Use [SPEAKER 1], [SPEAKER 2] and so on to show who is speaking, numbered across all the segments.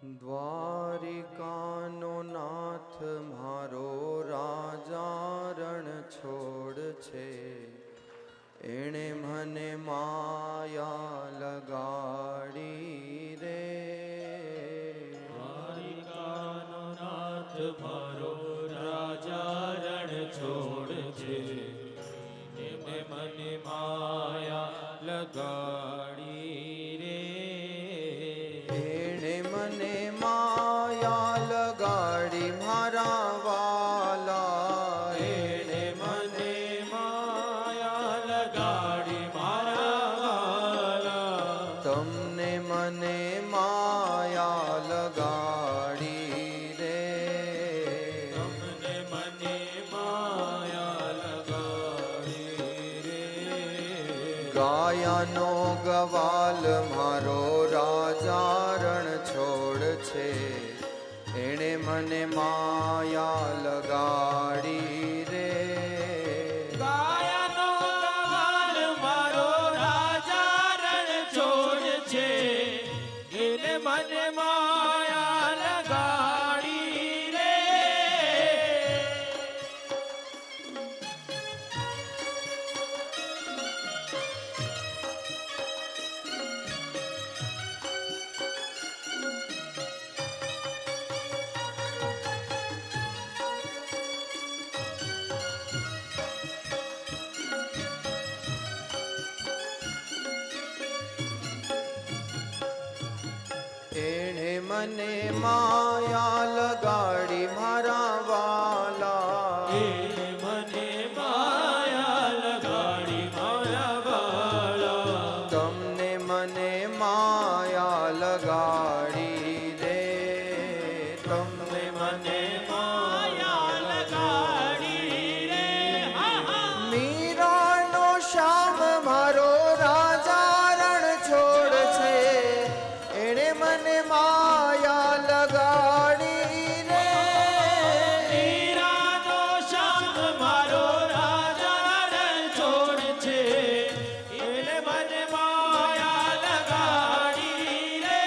[SPEAKER 1] દ્વારિકાનો નાથ મારો રાજા રણ છોડ છે, એણે મને માયા લગાડી રે.
[SPEAKER 2] દ્વારિકાનો નાથ મારો રાજા રણ છોડ છે, એને મને માયા લગાડી રે.
[SPEAKER 1] એણે મને માયા લગાડી મારા વાલા,
[SPEAKER 2] એણે મને માયા લગાડી મારા વાલા.
[SPEAKER 1] તમને મને માયા લગાડી રે.
[SPEAKER 2] તમને મને માયા લગાડી રે.
[SPEAKER 1] ગાયાનો ગવાલ મારો રાજા રણ છોડ છે, એણે મને માયા લગાડી રે.
[SPEAKER 2] ગાયાનો ગવાલ મારો રાજા રણ છોડ છે, એને મને માયા લગાડી રે.
[SPEAKER 1] એણે મને માયા લગાડી મારા વાલા,
[SPEAKER 2] એને મને માયા લગાડી મારા વાલા.
[SPEAKER 1] તમને મને માયા લગાડી રે. તમને
[SPEAKER 2] મને માયા લગાડી રે.
[SPEAKER 1] મીરાનો શ્યામ મારો રાજા રણ છોડ છે, એણે મને માયા લગાડી રે.
[SPEAKER 2] હીરાનો શ્યામ મારો રાજા રણ છોડ છે, એને મને માયા લગાડી રે.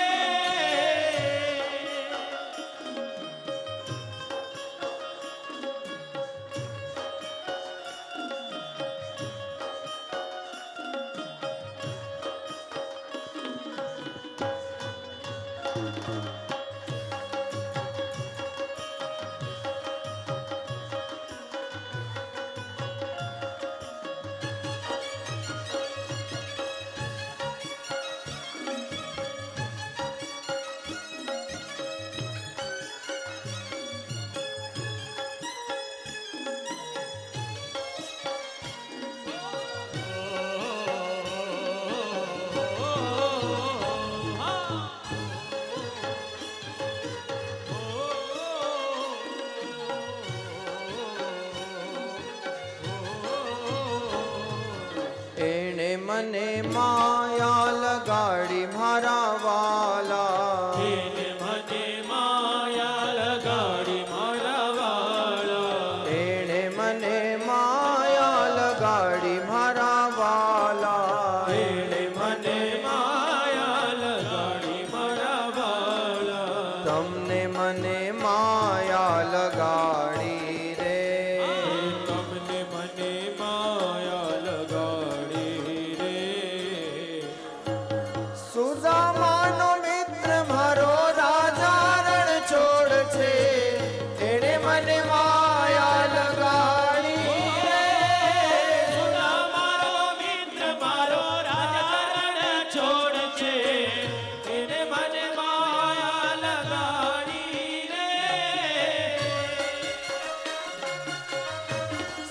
[SPEAKER 1] એણે મને માયા લગાડી મારા વાલા,
[SPEAKER 2] એને મને માયા લગાડી મારા વાલા.
[SPEAKER 1] એણે મને માયા લગાડી મારા વાલા.
[SPEAKER 2] એને મને માયા લગાડી મારા વાલા.
[SPEAKER 1] તમને મને માયા લગાડી રે.
[SPEAKER 2] તમને મને માયા લગાડી રે.
[SPEAKER 1] સુદામાનો મિત્ર મારો રાજા રણ છોડ છે, એણે મને માયા લગાડી રે.
[SPEAKER 2] મારો મિત્ર મારો રાજા રણ છોડ છે, એને મને માયા લગાડી રે.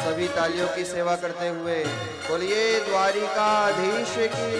[SPEAKER 1] सभी तालियों की सेवा करते हुए बोलिए द्वारिकाधीश की.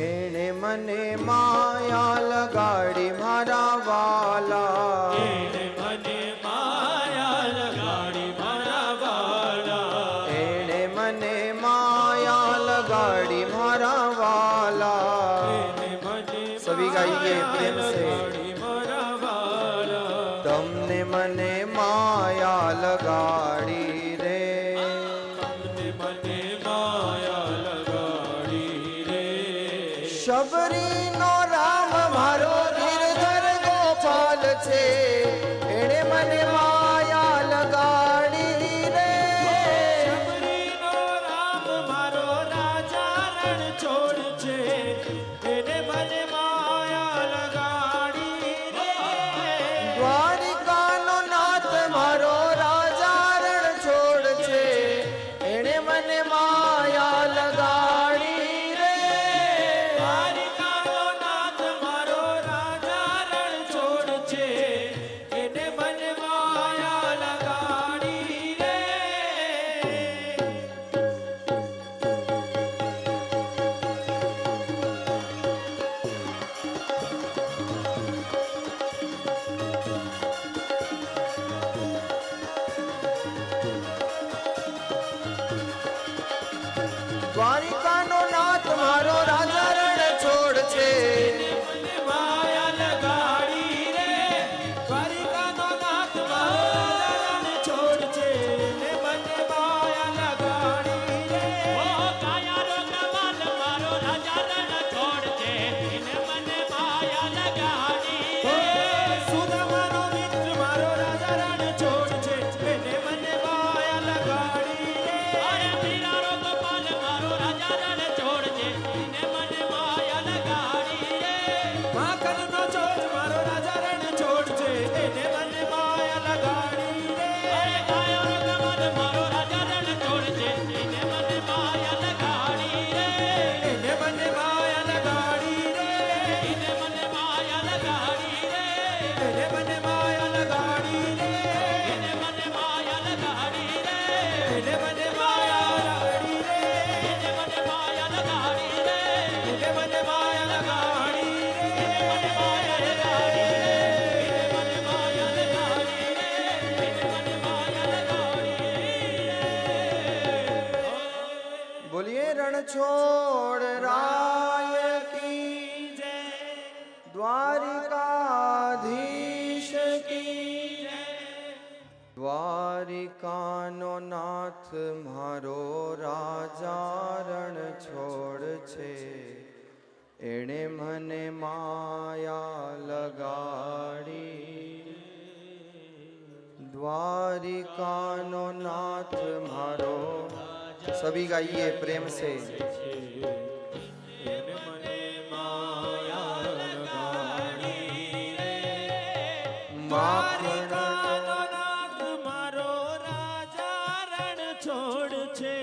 [SPEAKER 1] એણે મને માયા લગાડી મારા વાલા,
[SPEAKER 2] એને મને માયા લગાડી મારા વાલા,
[SPEAKER 1] એણે મને માયા લગાડી મારા વાલા.
[SPEAKER 2] એને મને
[SPEAKER 1] સભી ગાઈએ પ્રેમ સે.
[SPEAKER 2] લગાડી મારા વાલા.
[SPEAKER 1] તમને મને માયા લગાડી રે,
[SPEAKER 2] તમને મને માયા લગાડી રે.
[SPEAKER 1] શબરીનો રામ મારો ગિરધર ગોપાલ છે, એણે મને માયા લગાડી રે.
[SPEAKER 2] શબરીનો રામ મારો રાજા રણ છોડ છે, એને મને માયા લગાડી રે.
[SPEAKER 1] દ્વારિકાનો નાથ મારો રાજા રણ છોડ છે, એણે મને માયા લગાડી રે.
[SPEAKER 2] દ્વારિકાનો નાથ મારો રાજા રણ છોડ છે, એને મને માયા લગાડી રે.
[SPEAKER 1] દ્વારિકાનો નાથ મારો રાજા રણ છોડ છે,
[SPEAKER 2] મને માયા લગાડી રે. દ્વારિકાનો નાથ મારો રાજા રણ છોડ છે, ને મને માયા લગાડી રે. ઓ કાયારો કમાલ મારો રાજા રણ છોડ છે, એને મને માયા લગાડી રે. સુદામાનો મિત્ર મારો રાજા રણ છોડ છે, એને મને માયા લગાડી રે. અરે મીરારો ગોપાલ મારો રાજા રણ છોડ છે, એને મને માયા લગાડી રે. માખનનો છોડ મારો રાજા રણ છોડ છે, એને મને માયા લગાડી રે. અરે કાયારો કમાલ મારો રાજા રણ છોડ છે, એને મને માયા લગાડી રે. એને મને માયા લગાડી રે. એને મને માયા લગાડી રે. એને મને માયા લગાડી રે. એને મને માયા લગાડી રે. એને મને માયા લગાડી રે. એને મને માયા લગાડી રે. એને મને માયા લગાડી રે. એને મને માયા લગાડી રે. એને મને માયા લગાડી રે. એને મને માયા લગાડી રે.
[SPEAKER 1] બોલીએ રણછોડ રાય કી
[SPEAKER 2] જય.
[SPEAKER 1] દ્વારિકાધીશ કી
[SPEAKER 2] જય.
[SPEAKER 1] દ્વારિકાનો નાથ મારો રાજા રણ છોડ છે, એણે મને માયા લગાડી. દ્વારિકાનો નાથ મારો. સભી ગાઈએ પ્રેમ સે.
[SPEAKER 2] એને મને માયા લગાડી રે. દ્વારિકાનો નાથ મારો રાજા રણ છોડ છે,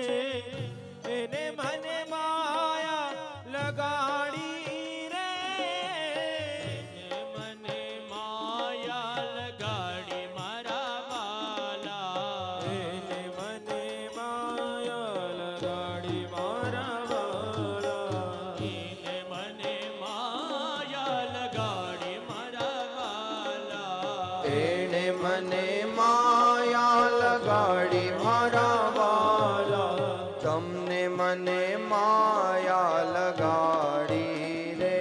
[SPEAKER 2] એને મને માયા લગાડી રે. એને મને માયા લગાડી મારા વાલા. એને મને માયા લગાડી મારા વાલા. એને મને માયા લગાડી મારા વાલા.
[SPEAKER 1] એણે મને માયા લગાડી મારા વાલા, તમને મને માયા લગાડી રે.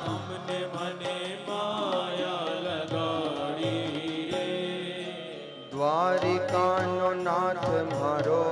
[SPEAKER 2] તમને મને માયા લગાડી રે.
[SPEAKER 1] દ્વારિકાનો નાથ મારો